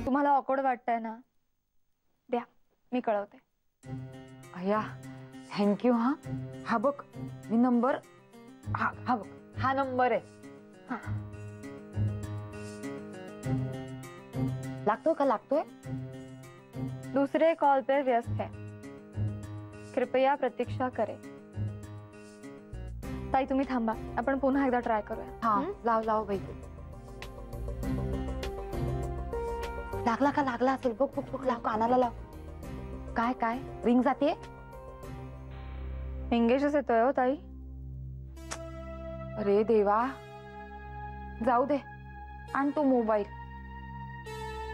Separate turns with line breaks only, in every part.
तुम्हाला ऑकवर्ड वाटतंय ना, द्या मी कळवते.
अय्या थँक्यू. हा हा बघ मी नंबर, हा हा बघ हा नंबर आहे. लागतोय का? लागतोय.
दूसरे कॉल पे व्यस्त है, कृपया प्रतीक्षा करें. ताई तुम्ही थांबा, आपण पुन्हा एकदा ट्राय करूया.
हा लाव लाव बाई. लागला का? लागला असेल बघ बघ बघ. लाव कानाला लाव. काय काय रिंग जाते?
एंगेजच येतोय हो ताई.
अरे देवा, जाऊ दे, आण तो मोबाईल.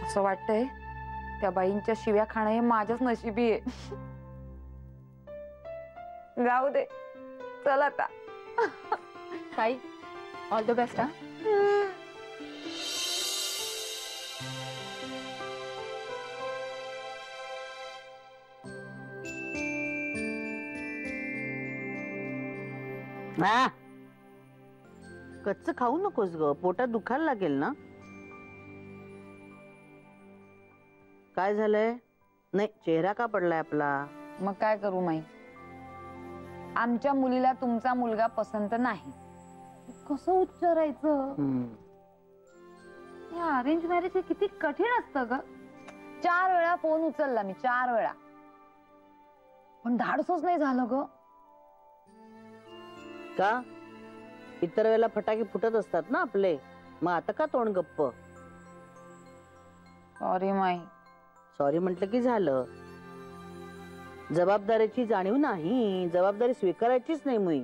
असं वाटतंय त्या बाईंच्या शिव्या खाणं हे माझ्याच नशिबी आहे. जाऊ दे, चल आता.
ताई ऑल द बेस्ट. हा
कच्च खाऊ नकोस ग, पोटात दुखायला लागेल ना. काय झालंय? नाही, चेहरा का पडलाय आपला?
मग काय करू माई, आमच्या मुलीला तुमचा मुलगा पसंत नाही. कसं उच्चारायचं? या अरेंज मॅरेज हे किती कठीण असतं ग. 4 वेळा फोन उचलला मी, 4 वेळा, पण धाडसच नाही झालं ग.
का? इतर वेळेला फटाके फुटत असतात ना आपले, मग आता का तोंड गप्प?
Sorry my.
सॉरी म्हटलं की झालं. जबाबदारीची जाणीव नाही, जबाबदारी स्वीकारायचीच नाही. मुई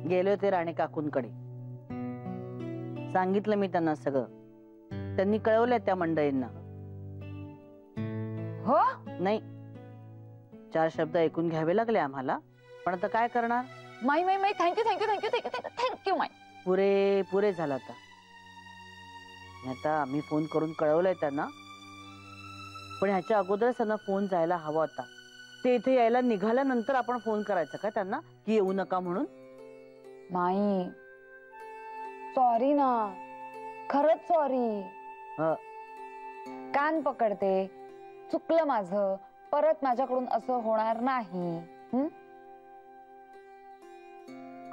गेले होते राणे काकूंकडे, सांगितलं मी त्यांना सगळं. त्यांनी कळवलंय त्या मंडळींना.
हो?
नाही, 4 शब्द ऐकून घ्यावे लागले आम्हाला, पण आता काय करणार?
माई माई माई thank you thank you thank you thank you thank you माई.
पुरे पुरे झालं आता. आता मी फोन करून कळवलंय त्यांना, पण ह्याच्या अगोदरच त्यांना फोन जायला हवा होता. ते इथे यायला निघाल्यानंतर आपण फोन करायचा का त्यांना की येऊ नका म्हणून?
माई सॉरी ना, खरंच सॉरी. कान पकडते, चुकलं माझं, परत माझ्याकडून असं होणार नाही.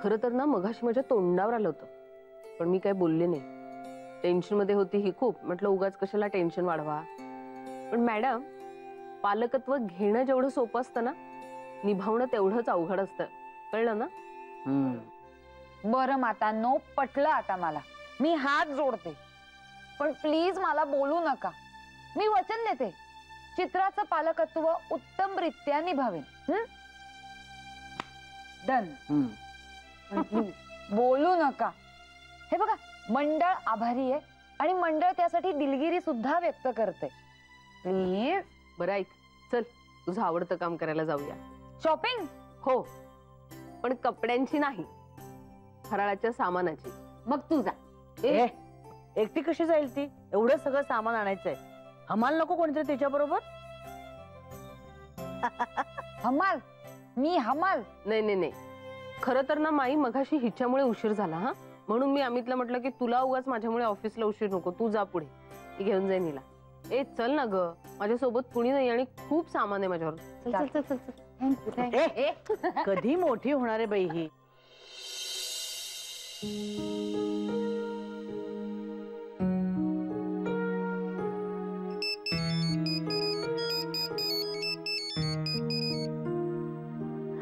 खरं तर ना मगाशी माझ्या तोंडावर आलं होतं, पण मी काय बोलले नाही. टेन्शन मध्ये होती ही खूप. म्हटलं उगाच कशाला टेन्शन वाढवा. पण मॅडम, पालकत्व घेणं जेवढं सोपं असतं ना, निभावणं तेवढंच अवघड असतं. कळलं ना?
बरं मातांनो, पटलं आता मला. मी हात जोडते, पण प्लीज मला बोलू नका. मी वचन देते, चित्राचं पालकत्व उत्तमरित्या निभावेन. डन. बोलू नका. हे बघा, मंडळ आभारी आहे आणि मंडळ त्यासाठी दिलगिरी सुद्धा व्यक्त करते. प्लीज.
बरं ऐक, चल तुझं आवडतं काम करायला जाऊया.
शॉपिंग?
हो, पण कपड्यांची नाही, फराळाच्या सामानाची.
मग तू जा.
एकटी कशी जाईल ती? एवढं सगळं सामान आणायचंय. हमाल नको कोणीतरी त्याच्या बरोबर?
हमाल? मी हमाल?
नाही नाही नाही, खरं तर ना माई मगाशी हिच्यामुळे उशीर झाला. हा, म्हणून मी अमितला म्हटलं की तुला उगाच माझ्यामुळे ऑफिसला उशीर नको, तू जा पुढे, मी घेऊन जाईन हिला. ए चल ना ग, माझ्यासोबत कुणी नाही आणि खूप सामान आहे माझ्यावर. चल चल चल चल.
कधी मोठी होणार आहे बाई ही?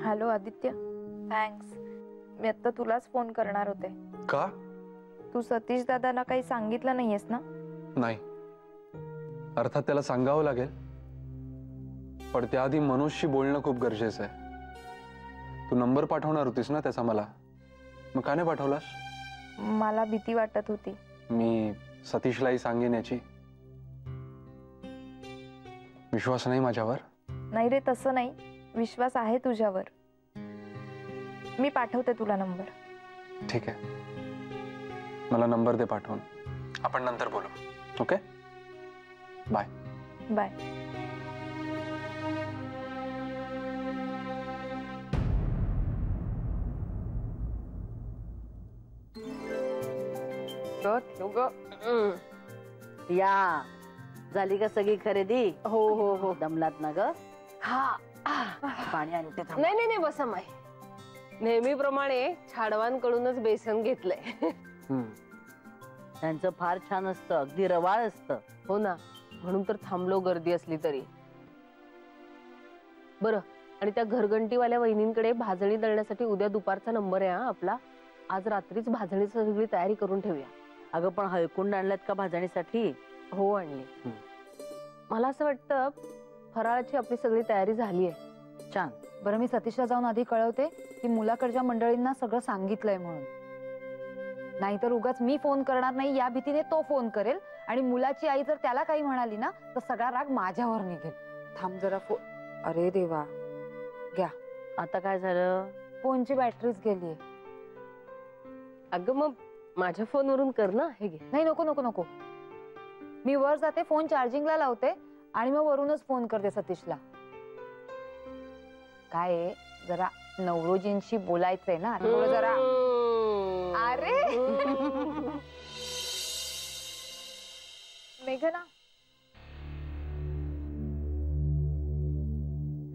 Hello Aditya, thanks. मी आता तुलाच फोन करणार होते.
का?
तू सतीश दादाला काही सांगितलं नाहीयेस ना?
नाही, अर्थात त्याला सांगावं लागेल, पण त्याआधी मनोजशी बोलणं खूप गरजेचं आहे. तू नंबर पाठवणार होतीस ना त्याचा मला, मग का नाही पाठवलास?
मला भीती वाटत होती.
मी सतीशलाही सांगेन याची. विश्वास नाही माझ्यावर?
नाही रे, तसं नाही, विश्वास आहे तुझ्यावर. मी पाठवते तुला नंबर.
ठीक आहे, मला नंबर दे पाठवून, आपण नंतर बोलू. Okay, bye.
बाय.
कसं ठेव ग.
या झाली का सगळी खरेदी?
हो हो हो.
दमलात ना ग?
हा.
पाणी आणते थांब.
नाही नाही नाही बसा माय. नेहमीप्रमाणे छाडवांकडूनच बेसन घेतलंय.
त्यांचं फार छान असतं, अगदी रवाळ असतं.
हो ना, म्हणून तर थांबलो गर्दी असली तरी. बरं, आणि त्या घरघंटीवाल्या वहिनींकडे भाजणी दळण्यासाठी उद्या दुपारचा नंबर आहे हा आपला. आज रात्रीच भाजणीची सगळी तयारी करून ठेवूया.
अगं पण हळकुंड आणल्यात का भाजणीसाठी?
हो आणली. मला असं वाटतं फराळाची आपली सगळी तयारी झाली आहे.
छान.
बरं, मी सतीशला जाऊन आधी कळवते की मुलाकडच्या मंडळींना सगळं सांगितलंय म्हणून. नाहीतर उगाच मी फोन करणार नाही या भीतीने तो फोन करेल आणि मुलाची आई जर त्याला काही म्हणाली ना तर सगळा राग माझ्यावर निघेल. थांब जरा अरे देवा, घ्या.
आता काय झालं?
फोनची बॅटरीच गेलीये.
अगं मग माझ्या फोनवरून कर ना. हे घे.
नाही, नको नको नको. मी वर जाते, फोन चार्जिंगला लावते आणि मग वरूनच फोन करते सतीशला. काय आहे, जरा नवरोजींशी बोलायचंय ना थोडं जरा. अरे
मेघना,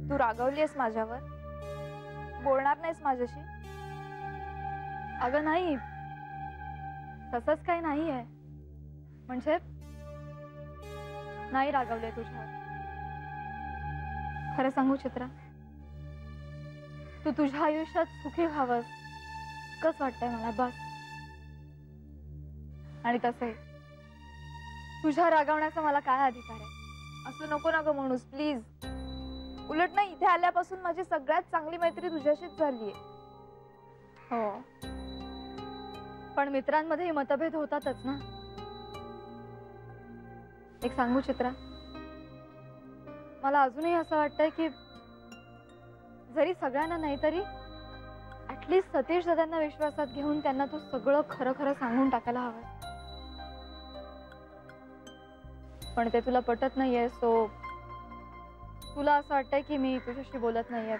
तू रागावलीयस माझ्यावर? बोलणार नाहीस माझ्याशी? अगं नाही, तसंच काही नाही आहे. म्हणजे नाही रागावले तुझ्यावर. खरं सांगू चित्रा, तू तुझ्या आयुष्यात सुखी व्हावंस इतकंच वाटतंय मला, बस. आणि तसे तुझ्या रागावण्याचा मला काय अधिकार आहे? असं नको ना ग म्हणूस, प्लीज. उलट ना, इथे आल्यापासून माझी सगळ्यात चांगली मैत्री तुझ्याशीच झालीये. हो, पण मित्रांमध्ये मतभेद होतातच ना. एक सांगू चित्रा, मला अजूनही असं वाटतंय की जरी सगळ्यांना नाही तरी ऍटलीस्ट सतीश दादांना विश्वासात घेऊन त्यांना तू सगळं खरं खरं सांगून टाकायला हवं. पण ते तुला पटत नाहीये, सो तुला असं वाटतंय की मी तुझ्याशी बोलत नाहीये.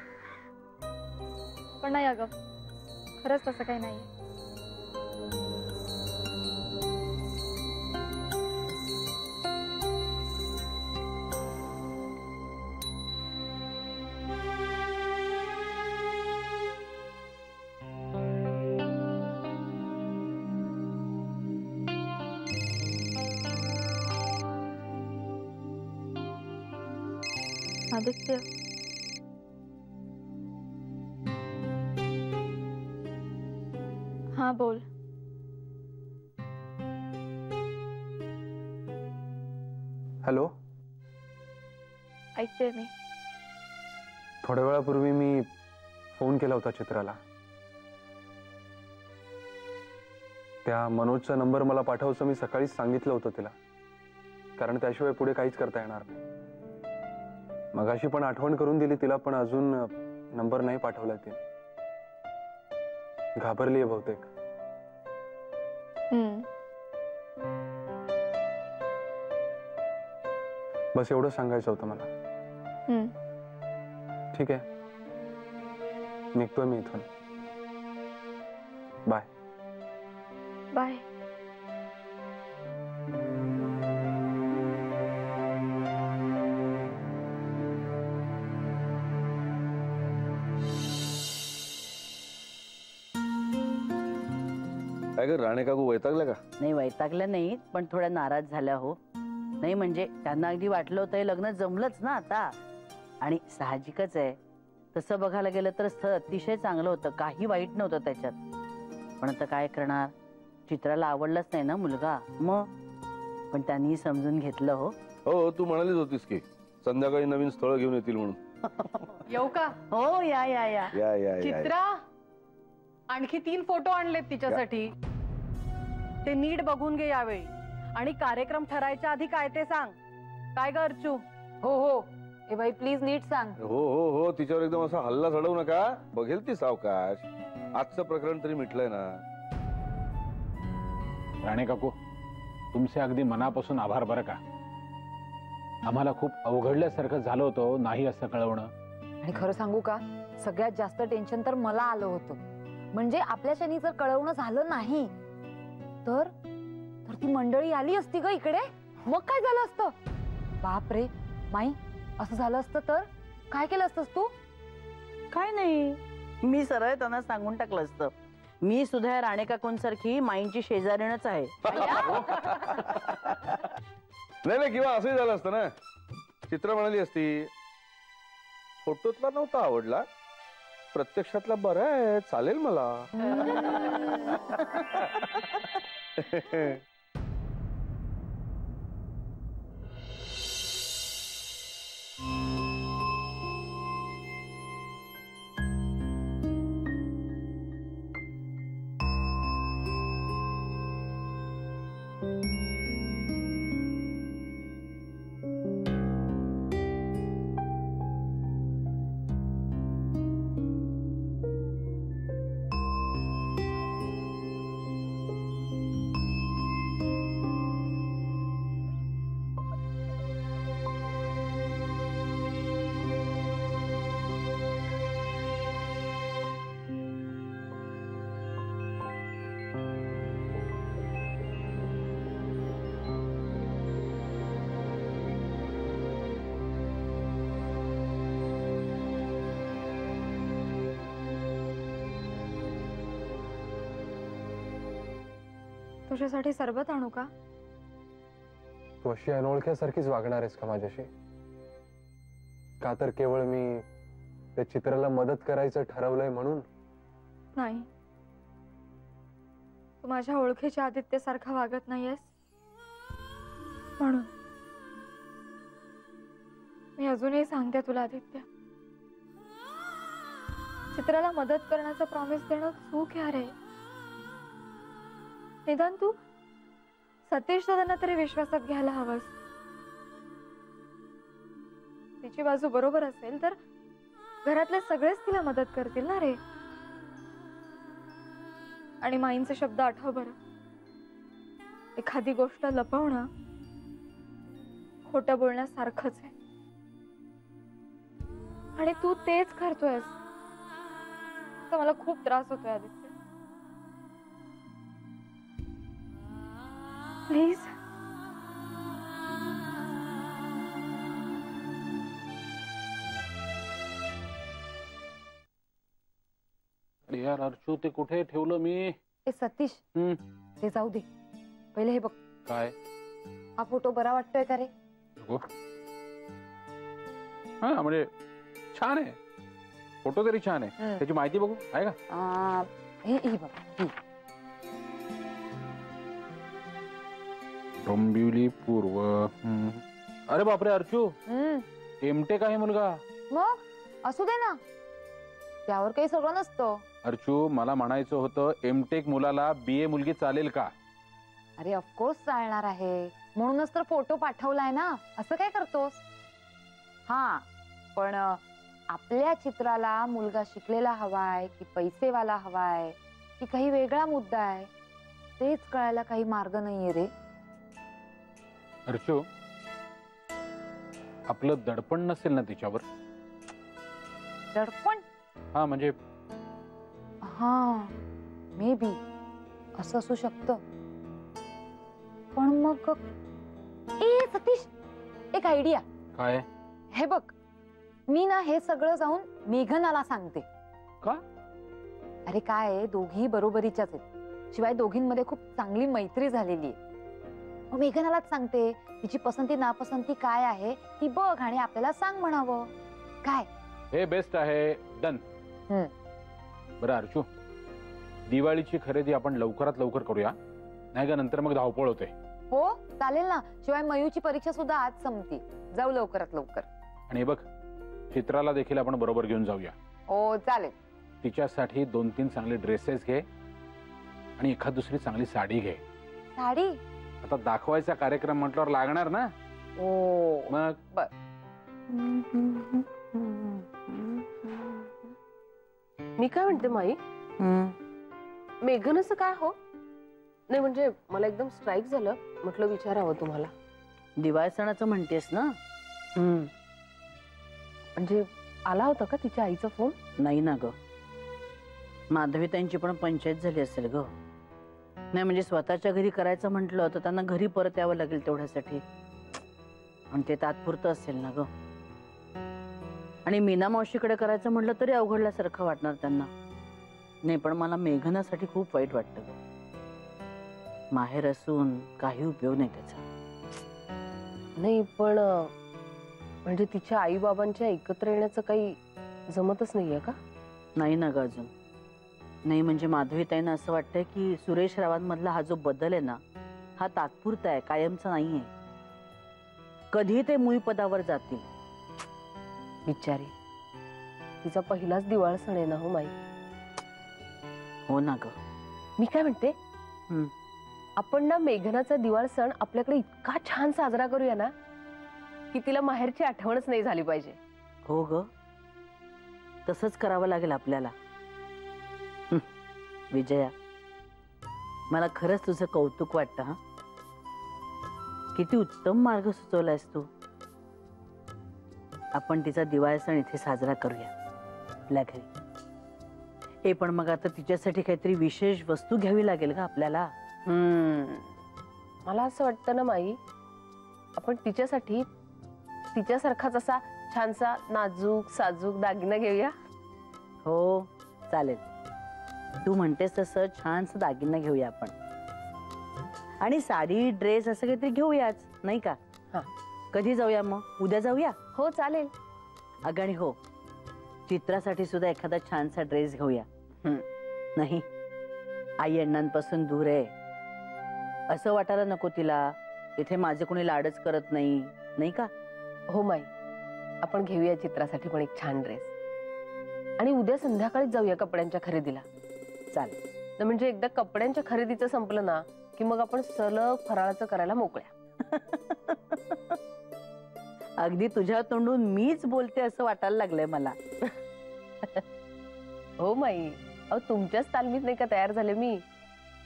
पण नाही अगं, खरंच तसं काही नाहीये. आदित्य, हाँ बोल.
हॅलो.
ऐकते मी.
थोड्या वेळापूर्वी मी फोन केला होता चित्राला. त्या मनोजचा नंबर मला पाठवचं मी सकाळीच सांगितलं होतं तिला, कारण त्याशिवाय पुढे काहीच करता येणार नाही. मगाशी पण आठवण करून दिली तिला, पण अजून नंबर नाही पाठवला तिने. घाबरली आहे बहुतेक. बस एवढं सांगायचं होतं मला. ठीक आहे, निघतोय मी इथून. बाय.
बाय.
काय ग राणे काकू वैतागल्या का?
नाही, वैतागल्या नाही, पण थोड्या नाराज झाल्या हो. नाही म्हणजे त्यांना अगदी वाटलं होतं हे लग्न जमलंच ना आता, आणि साहजिकच आहे. तसं बघायला गेलं तर स्थळ अतिशय चांगलं होतं, काही वाईट नव्हतं त्याच्यात. पण आता काय करणार, चित्राला आवडलाच नाही ना मुलगा. मग पण त्यांनी समजून घेतलं. हो
हो, तू म्हणालीच होतीस की संध्याकाळी नवीन स्थळ घेऊन येतील म्हणून.
येऊ का?
हो, या या या.
या या या.
चित्रा, आणखी 3 फोटो आणलेत तिच्यासाठी. ते नीट बघून घे यावेळी, आणि कार्यक्रम ठरायच्या आधी काय ते सांग. काय ग अर्चू?
हो हो. ए बाई प्लीज नीट सांग.
हो हो हो, तिच्यावर एकदम असा हल्ला चढवू नका. बघेल ती सावकाश. आजचं प्रकरण तरी मिटलंय ना.
राणे काकू, तुमचे अगदी मनापासून आभार बरं का. आम्हाला खूप अवघडल्यासारखं झालं होतं नाही असं कळवणं.
आणि खरं सांगू का, सगळ्यात जास्त टेन्शन तर मला आलं होतं. म्हणजे आपल्या शनी जर कळवणं झालं नाही तर तर ती मंडळी आली असती ग इकडे, मग काय झालं असतं? बाप रे माई, असं झालं असतं तर काय केलं असतंस तू?
काय नाही, मी सरळ त्यांना सांगून टाकलं असतं, मी सुद्धा या राणे काकूंसारखी माईंची शेजारीणच आहे.
नाही किंवा असंही झालं असतं ना, चित्र म्हणाली असती फोटोतला नव्हता आवडला, प्रत्यक्षातला बरा आहे, चालेल मला.
तुझ्यासाठी सरबत आणू का?
तू अशी अनोळख्यासारखीच वागणार आहेस का माझ्याशी? का तर केवळ मी त्या चित्राला मदत करायचं ठरवलंय म्हणून?
नाही, तू माझ्या ओळखीच्या आदित्यसारखा वागत नाहीयेस म्हणून. मी अजूनही सांगते तुला आदित्य, चित्राला मदत करण्याचं प्रॉमिस देणं चूक आहे रे. निदान तू सतीश दादांना तरी विश्वासात घ्यायला हवंस. तिची बाजू बरोबर असेल तर घरातले सगळेच तिला मदत करतील ना रे. आणि माईंचे शब्द आठव बरं, एखादी गोष्ट लपवणं खोटं बोलण्यासारखंच आहे. आणि तू तेच करतोयस, तर मला खूप त्रास होतोय आदित्य. प्लीज.
यार अर्चू, ते कुठे ठेवलं मी?
ए सतीश, ते जाऊ दे, पहिले हे बघ.
काय?
हा फोटो बरा वाटतोय का रे?
हा म्हणजे छान आहे, फोटो तरी छान आहे. त्याची माहिती बघू, आहे का?
हे बघ, ही
डोंबिवली पूर्व. अरे बापरे अर्चू, एमटेक आहे मुलगा.
मग असू दे ना, त्यावर काही सगळं नसतं.
अर्चू, मला म्हणायचं होतं एमटेक मुलाला बीए मुलगी चालेल का?
अरे ऑफकोर्स चालणार आहे, म्हणूनच तर फोटो पाठवलाय ना. असं काय करतोस? हा, पण आपल्या चित्राला मुलगा शिकलेला हवाय की पैसेवाला हवाय की काही वेगळा मुद्दा आहे, तेच कळायला काही मार्ग नाहीये रे.
अर्चू, आपलं दडपण नसेल ना तिच्यावर?
दडपण?
हा म्हणजे
हा, मे बी असं असू शकतं. पण मग ए सतीश, एक आयडिया.
काय?
हे बघ, मी ना हे सगळं जाऊन मेघनाला सांगते.
का?
अरे काय, दोघी बरोबरीच्याच आहेत, शिवाय दोघींमध्ये खूप चांगली मैत्री झालेली आहे. मग मेघनालाच सांगते, तिची पसंती नापसंती काय आहे ती बघ आणि आपल्याला सांग म्हणावं. काय?
हे बेस्ट आहे. डन. बरं अर्चू, दिवाळीची खरेदी आपण लवकरात लवकर करूया, नाही का नंतर मग धावपळ होते.
हो चालेल ना, शिवाय मयूची परीक्षा सुद्धा आज संपती, जाऊ लवकरात लवकर.
आणि बघ, चित्राला देखील आपण बरोबर घेऊन जाऊया.
हो चालेल.
तिच्यासाठी 2-3 चांगले ड्रेसेस घे आणि एखाद दुसरी चांगली साडी घे.
साडी?
आता दाखवायचा कार्यक्रम म्हटल्यावर लागणार ना.
ओ
मग
बर.
मी काय म्हणते माई, मेघन असं काय हो? नाही म्हणजे मला एकदम स्ट्राईक झालं, म्हटलं विचारावं तुम्हाला.
दिवाळी सणाचं म्हणतेस ना?
म्हणजे आला होता का तिच्या आईचा फोन?
नाही ना ग, माधवी त्यांची पण पंचायत झाली असेल ग. नाही म्हणजे स्वतःच्या घरी करायचं म्हटलं तर त्यांना घरी परत यावं लागेल तेवढ्यासाठी, आणि ते तात्पुरतं असेल ना ग. आणि मीना मावशीकडे करायचं म्हटलं तरी अवघडल्यासारखं वाटणार त्यांना. नाही पण मला मेघनासाठी खूप वाईट वाटतं ग. माहेर असून काही उपयोग नाही त्याचा.
नाही पण म्हणजे तिच्या आई बाबांच्या एकत्र येण्याचं काही जमतच नाहीये का?
नाही ना ग अजून. नाही म्हणजे माधवीताईंना असं वाटतंय की सुरेश रावांमधला हा जो बदल आहे ना हा तात्पुरता आहे, कायमचा नाहीये. कधी ते मूळ पदावर जातील.
बिचारी, तिचा पहिलाच दिवाळ सण आहे ना हो माई.
हो ना ग.
मी काय म्हणते,
हम्म.
आपण ना मेघनाचा दिवाळ सण आपल्याकडे इतका छान साजरा करूया ना की तिला माहेरची आठवणच नाही झाली पाहिजे.
हो ग, तसंच करावं लागेल आपल्याला. विजया, मला खरंच तुझं कौतुक वाटतं. हा, किती उत्तम मार्ग सुचवलायस तू. आपण तिचा दिवाळी सण इथे साजरा करूया आपल्या घरी. हे पण मग आता तिच्यासाठी काहीतरी विशेष वस्तू घ्यावी लागेल का आपल्याला?
मला असं वाटतं ना माई, आपण तिच्यासाठी तिच्यासारखाच असा छानसा नाजूक साजूक दागिना घेऊया.
हो चालेल, तू म्हणतेस तसं छानसं दागिना घेऊया आपण. आणि साडी ड्रेस असं काहीतरी घेऊयाच नाही का?
हा.
कधी जाऊया मग? उद्या जाऊया?
हो चालेल.
अगं आणि हो, चित्रासाठी सुद्धा एखादा छानसा ड्रेस घेऊया. नाही, आई अण्णांपासून दूर आहे असं वाटायला नको तिला. इथे माझे कोणी लाडच करत नाही, नाही का?
हो माई, आपण घेऊया चित्रासाठी पण एक छान ड्रेस. आणि उद्या संध्याकाळीच जाऊया कपड्यांच्या खरेदीला.
चालेल.
म्हणजे एकदा कपड्यांच्या खरेदीचं संपलं ना की मग आपण सलग फराळाचं करायला मोकळ्या.
अगदी तुझ्या तोंडून मीच बोलते असं वाटायला लागलंय मला.
हो माई, अहो तुमच्याच तालमीत नाही का तयार झाले मी.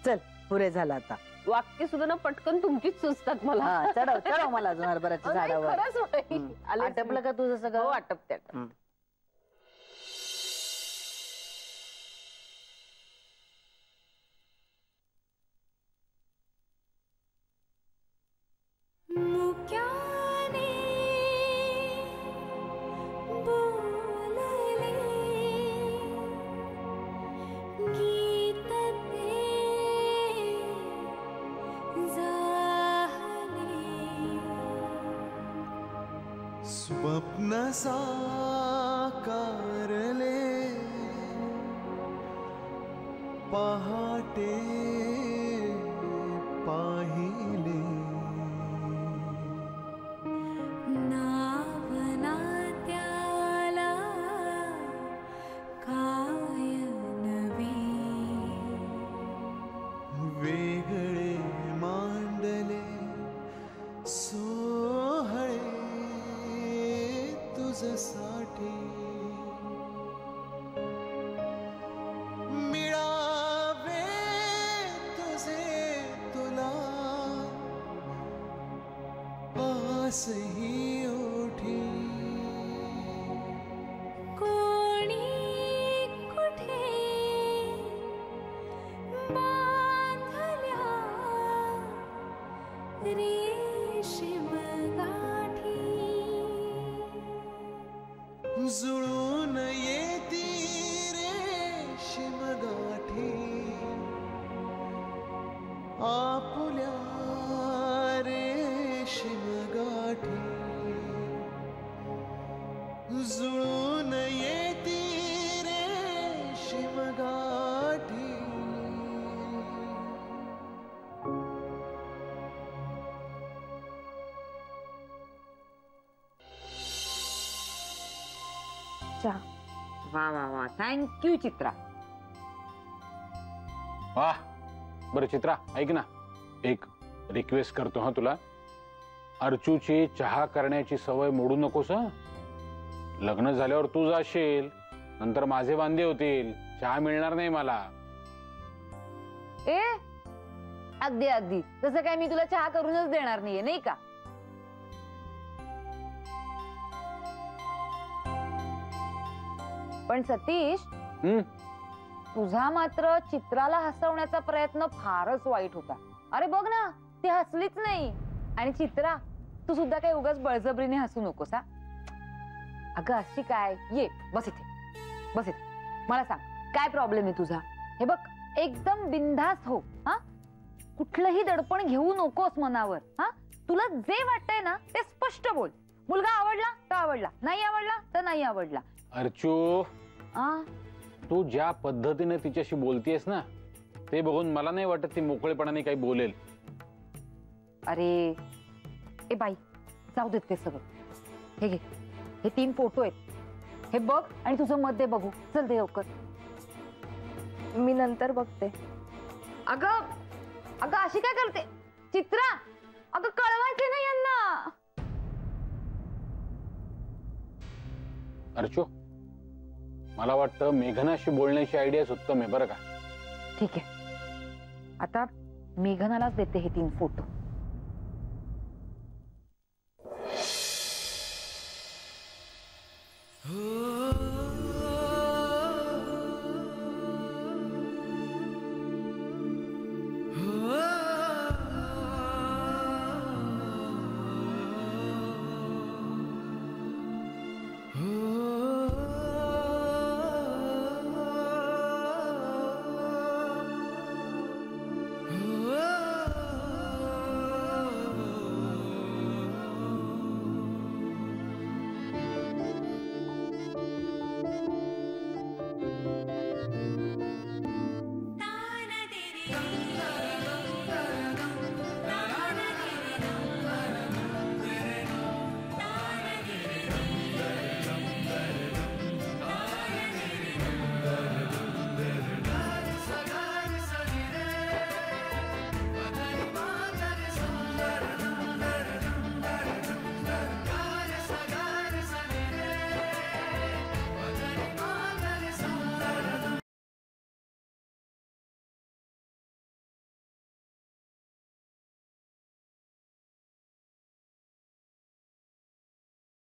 चल, पुरे झालं आता.
वाक्य सुद्धा ना पटकन तुमचीच सुचतात मला.
हा, चढव मला अजून हरभऱ्याच्या झाडावर.
खरंच माई.
आटपलं का तुझं सगळं?
हो, आटपते.
स्वप्न साकारले पहाटे पाहिले
नावना त्याला काय नवे
वेगळे मांडले सोहळे तुझसाठी मिळावे तुझे तुला पासही ओठी
कोणी कुठे बांधल्या रेशीम गाठी
जुळून येती रेशीम गाठी आपुल्या रेशीम गाठी जुळून येती रेशीम गाठी
वा वा वा, थँक्यू चित्रा.
वाह, बरं चित्रा ऐक ना, एक रिक्वेस्ट करतो हा तुला. अर्चूची चहा करण्याची सवय मोडू नकोस हं. लग्न झाल्यावर तू जाशील, नंतर माझे वांदे होतील, चहा मिळणार नाही मला.
ए, अगदी अगदी तसं काय मी तुला चहा करूनच देणार नाहीये नाही का? पण सतीश, तुझा मात्र चित्राला हसवण्याचा प्रयत्न फारच वाईट होता. अरे बघ ना, ती हसलीच नाही. आणि चित्रा, तू सुद्धा काही उगाच बळजबरीने हसू नकोस हा. अगं अशी काय, ये बस इथे, बस इथे. मला सांग, काय प्रॉब्लेम आहे तुझा? हे बघ, एकदम बिनधास्त हो हा. कुठलंही दडपण घेऊ नकोस मनावर हा. तुला जे वाटतंय ना ते स्पष्ट बोल. मुलगा आवडला तर आवडला, नाही आवडला तर नाही आवडला.
अर्चू, तू ज्या पद्धतीने तिच्याशी बोलतेस ना, ते बघून मला नाही वाटत ती मोकळेपणाने काही बोलेल.
अरे ए बाई, जाऊ देत ते सगळं. हे घे, हे 3 फोटो आहेत. हे बघ आणि तुझं मत दे बघू. चल दे लवकर.
मी नंतर बघते.
अगं अगं अशी काय करते चित्रा? अगं कळवायचे ना यांना.
अर्चू, मला वाटतं मेघनाशी बोलण्याची आयडियाच उत्तम आहे बरं का.
ठीक आहे, आता मेघनालाच देते हे 3 फोटो.
हो